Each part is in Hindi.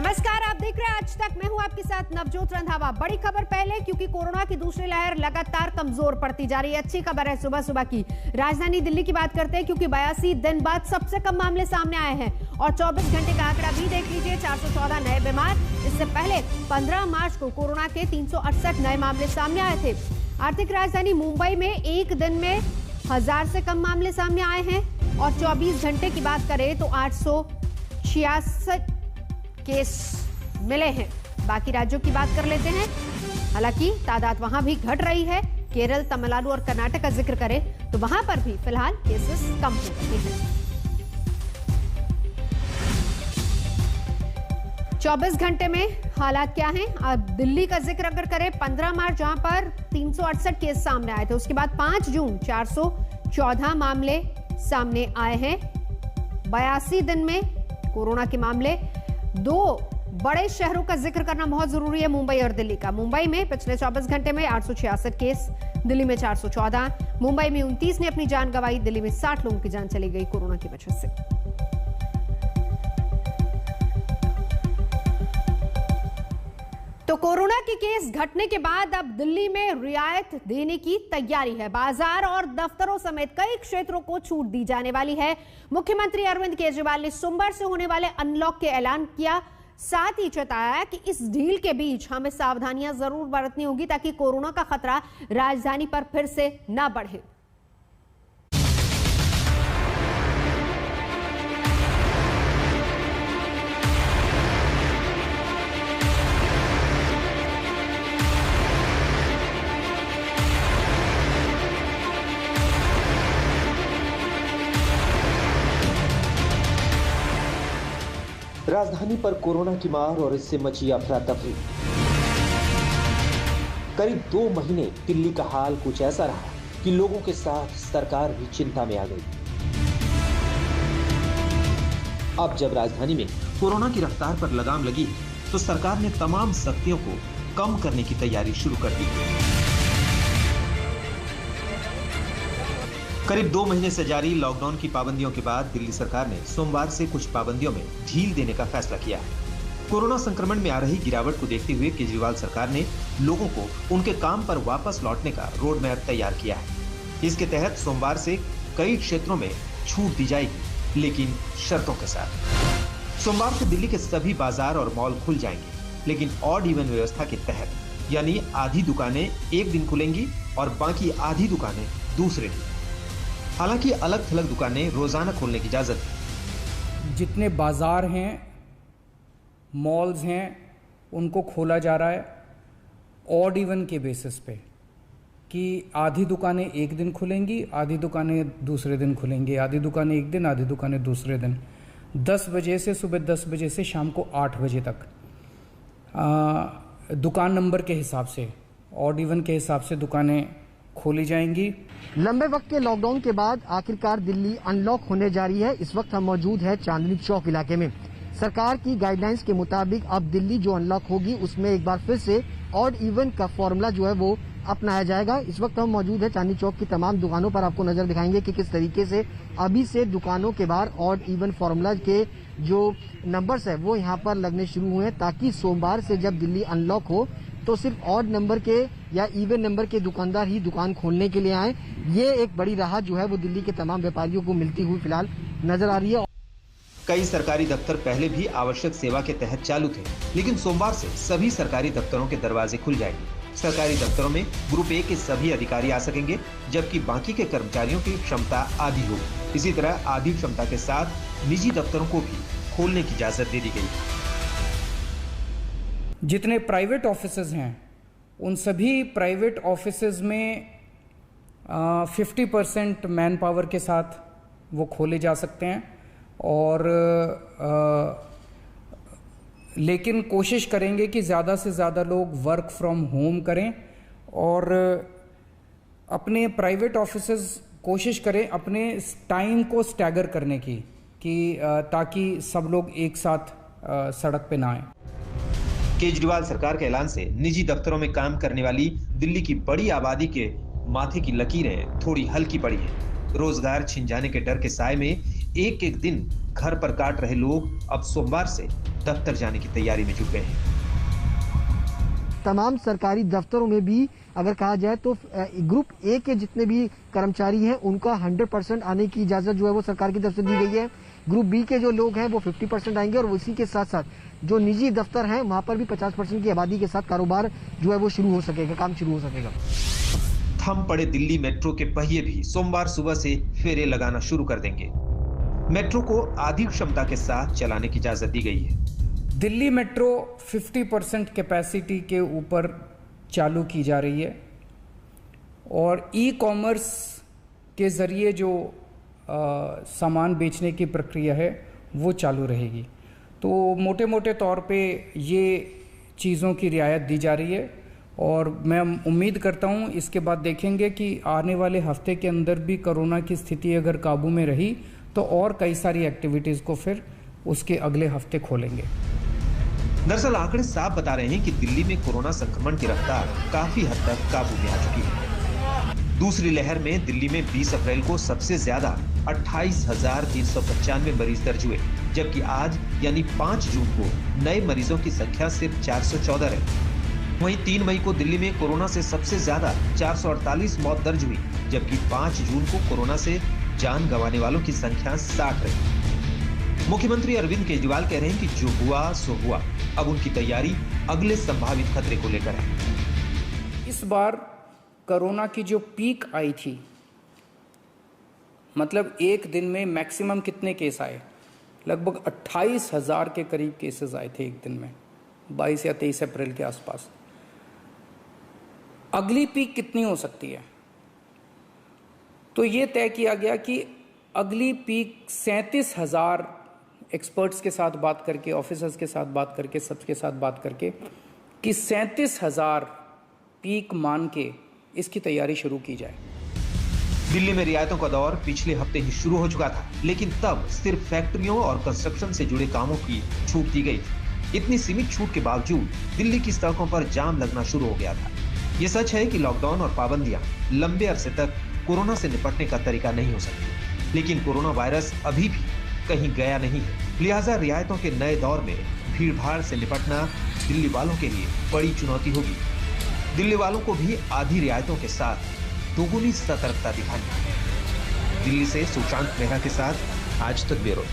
नमस्कार, आप देख रहे हैं आज तक। मैं हूं आपके साथ नवजोत रंधावा। बड़ी खबर पहले, क्योंकि कोरोना की दूसरी लहर लगातार कमजोर पड़ती जा रही है। अच्छी खबर है सुबह सुबह की। राजधानी दिल्ली की बात करते हैं, क्योंकि 82 दिन बाद सबसे कम मामले सामने आए हैं और 24 घंटे का आंकड़ा भी देख लीजिए, 414 नए बीमार। इससे पहले 15 मार्च को कोरोना के 368 नए मामले सामने आए थे। आर्थिक राजधानी मुंबई में एक दिन में 1000 से कम मामले सामने आए हैं और 24 घंटे की बात करें तो 866 केस मिले हैं। बाकी राज्यों की बात कर लेते हैं। हालांकि तादाद वहां भी घट रही है। केरल, तमिलनाडु और कर्नाटक का जिक्र करें तो वहां पर भी फिलहाल केसेस कम हो रहे हैं। 24 घंटे में हालात क्या हैं? अब दिल्ली का जिक्र अगर करें, 15 मार्च जहां पर 368 केस सामने आए थे, उसके बाद 5 जून 414 मामले सामने आए हैं। 82 दिन में कोरोना के मामले। दो बड़े शहरों का जिक्र करना बहुत जरूरी है, मुंबई और दिल्ली का। मुंबई में पिछले 24 घंटे में 866 केस, दिल्ली में 414। मुंबई में 29 ने अपनी जान गंवाई, दिल्ली में 60 लोगों की जान चली गई कोरोना की वजह से। तो कोरोना के केस घटने के बाद अब दिल्ली में रियायत देने की तैयारी है। बाजार और दफ्तरों समेत कई क्षेत्रों को छूट दी जाने वाली है। मुख्यमंत्री अरविंद केजरीवाल ने सोमवार से होने वाले अनलॉक के ऐलान किया। साथ ही चेताया कि इस ढील के बीच हमें सावधानियां जरूर बरतनी होगी ताकि कोरोना का खतरा राजधानी पर फिर से न बढ़े। राजधानी पर कोरोना की मार और इससे मची अफरा तफरी। करीब 2 महीने दिल्ली का हाल कुछ ऐसा रहा कि लोगों के साथ सरकार भी चिंता में आ गई। अब जब राजधानी में कोरोना की रफ्तार पर लगाम लगी तो सरकार ने तमाम सख्तियों को कम करने की तैयारी शुरू कर दी। करीब 2 महीने से जारी लॉकडाउन की पाबंदियों के बाद दिल्ली सरकार ने सोमवार से कुछ पाबंदियों में ढील देने का फैसला किया है। कोरोना संक्रमण में आ रही गिरावट को देखते हुए केजरीवाल सरकार ने लोगों को उनके काम पर वापस लौटने का रोड मैप तैयार किया है। इसके तहत सोमवार से कई क्षेत्रों में छूट दी जाएगी, लेकिन शर्तों के साथ। सोमवार से दिल्ली के सभी बाजार और मॉल खुल जाएंगे, लेकिन ऑड इवन व्यवस्था के तहत, यानी आधी दुकानें एक दिन खुलेंगी और बाकी आधी दुकानें दूसरे दिन। हालांकि अलग थलग दुकानें रोजाना खोलने की इजाजत है। जितने बाजार हैं, मॉल्स हैं, उनको खोला जा रहा है ऑड इवन के बेसिस पे, कि आधी दुकानें एक दिन खुलेंगी, आधी दुकानें दूसरे दिन खुलेंगी, आधी दुकानें एक दिन, आधी दुकानें दूसरे दिन। 10 बजे से सुबह 10 बजे से शाम को 8 बजे तक दुकान नंबर के हिसाब से, ऑड इवन के हिसाब से दुकानें खोली जाएंगी। लंबे वक्त के लॉकडाउन के बाद आखिरकार दिल्ली अनलॉक होने जा रही है। इस वक्त हम मौजूद है चांदनी चौक इलाके में। सरकार की गाइडलाइंस के मुताबिक अब दिल्ली जो अनलॉक होगी उसमें एक बार फिर से ऑड इवन का फॉर्मूला जो है वो अपनाया जाएगा। इस वक्त हम मौजूद है चांदनी चौक की तमाम दुकानों पर। आपको नजर दिखाएंगे कि किस तरीके से अभी से दुकानों के बाहर ऑड इवन फॉर्मूला के जो नंबर्स है वो यहाँ पर लगने शुरू हुए हैं, ताकि सोमवार से जब दिल्ली अनलॉक हो तो सिर्फ ऑड नंबर के या इवन नंबर के दुकानदार ही दुकान खोलने के लिए आए। ये एक बड़ी राहत जो है वो दिल्ली के तमाम व्यापारियों को मिलती हुई फिलहाल नजर आ रही है। कई सरकारी दफ्तर पहले भी आवश्यक सेवा के तहत चालू थे, लेकिन सोमवार से सभी सरकारी दफ्तरों के दरवाजे खुल जाएंगे। सरकारी दफ्तरों में ग्रुप ए के सभी अधिकारी आ सकेंगे, जबकि बाकी के कर्मचारियों की क्षमता आधी होगी। इसी तरह आधी क्षमता के साथ निजी दफ्तरों को भी खोलने की इजाजत दे दी गई। जितने प्राइवेट ऑफिसेज हैं उन सभी प्राइवेट ऑफिसेज में 50% मैन पावर के साथ वो खोले जा सकते हैं, और लेकिन कोशिश करेंगे कि ज़्यादा से ज़्यादा लोग वर्क फ्रॉम होम करें और अपने प्राइवेट ऑफिसेज कोशिश करें अपने टाइम को स्टैगर करने की, कि ताकि सब लोग एक साथ सड़क पे ना आए। केजरीवाल सरकार के ऐलान से निजी दफ्तरों में काम करने वाली दिल्ली की बड़ी आबादी के माथे की लकीरें थोड़ी हल्की पड़ी हैं। रोजगार छिन जाने के डर के साए में एक एक दिन घर पर काट रहे लोग अब सोमवार से दफ्तर जाने की तैयारी में जुट गए हैं। तमाम सरकारी दफ्तरों में भी अगर कहा जाए तो ग्रुप ए के जितने भी कर्मचारी हैं उनका 100% आने की इजाजत जो है वो सरकार की तरफ से दी गई है। ग्रुप बी के जो लोग हैं वो 50% आएंगे और उसी के साथ साथ जो निजी दफ्तर हैं वहां पर भी 50% की आबादी के साथ कारोबार जो है वो शुरू हो सकेगा, काम शुरू हो सकेगा। थम पड़े दिल्ली मेट्रो के पहिए भी सोमवार सुबह से फेरे लगाना शुरू कर देंगे। मेट्रो को आधी क्षमता के साथ चलाने की इजाजत दी गई है। दिल्ली मेट्रो 50% कैपेसिटी के ऊपर चालू की जा रही है और ई कॉमर्स के ज़रिए जो सामान बेचने की प्रक्रिया है वो चालू रहेगी। तो मोटे मोटे तौर पे ये चीज़ों की रियायत दी जा रही है और मैं उम्मीद करता हूँ इसके बाद देखेंगे कि आने वाले हफ्ते के अंदर भी कोरोना की स्थिति अगर काबू में रही तो और कई सारी एक्टिविटीज़ को फिर उसके अगले हफ्ते खोलेंगे। दरअसल आंकड़े साफ बता रहे हैं कि दिल्ली में कोरोना संक्रमण की रफ्तार काफी हद तक काबू में आ चुकी है। दूसरी लहर में दिल्ली में 20 अप्रैल को सबसे ज्यादा 28,395 मरीज दर्ज हुए, जबकि आज यानी 5 जून को नए मरीजों की संख्या सिर्फ 414 है। वहीं 3 मई को दिल्ली में कोरोना से सबसे ज्यादा 448 मौत दर्ज हुई, जबकि 5 जून को कोरोना से जान गंवाने वालों की संख्या 60 रही। मुख्यमंत्री अरविंद केजरीवाल कह रहे हैं कि जो हुआ सो हुआ, अब उनकी तैयारी अगले संभावित खतरे को लेकर है। इस बार कोरोना की जो पीक आई थी, मतलब एक दिन में मैक्सिमम कितने केस आए, लगभग 28,000 के करीब केसेस आए थे एक दिन में, 22 या 23 अप्रैल के आसपास। अगली पीक कितनी हो सकती है, तो ये तय किया गया कि अगली पीक 37,000 एक्सपर्ट्स के साथ बात करके, ऑफिसर्स के साथ बात करके, सबके साथ बात करके कि 37,000 पीक मान के इसकी तैयारी शुरू की जाए। दिल्ली में रियायतों का दौर पिछले हफ्ते ही शुरू हो चुका था, लेकिन तब सिर्फ फैक्ट्रियों और कंस्ट्रक्शन से जुड़े कामों की छूट दी गई थी। इतनी सीमित छूट के बावजूद दिल्ली की सड़कों पर जाम लगना शुरू हो गया था। ये सच है कि लॉकडाउन और पाबंदियां लंबे अरसे तक कोरोना से निपटने का तरीका नहीं हो सकती, लेकिन कोरोना वायरस अभी भी कहीं गया नहीं है। लिहाजा रियायतों के नए दौर में भीड़ भाड़ से निपटना दिल्ली वालों के लिए बड़ी चुनौती होगी। दिल्ली वालों को भी आधी रियायतों के साथ दोगुनी सतर्कता दिखानी है। दिल्ली से सुशांत मेहरा के साथ आज तक ब्यूरो।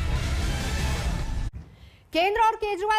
केंद्र और केजरीवाल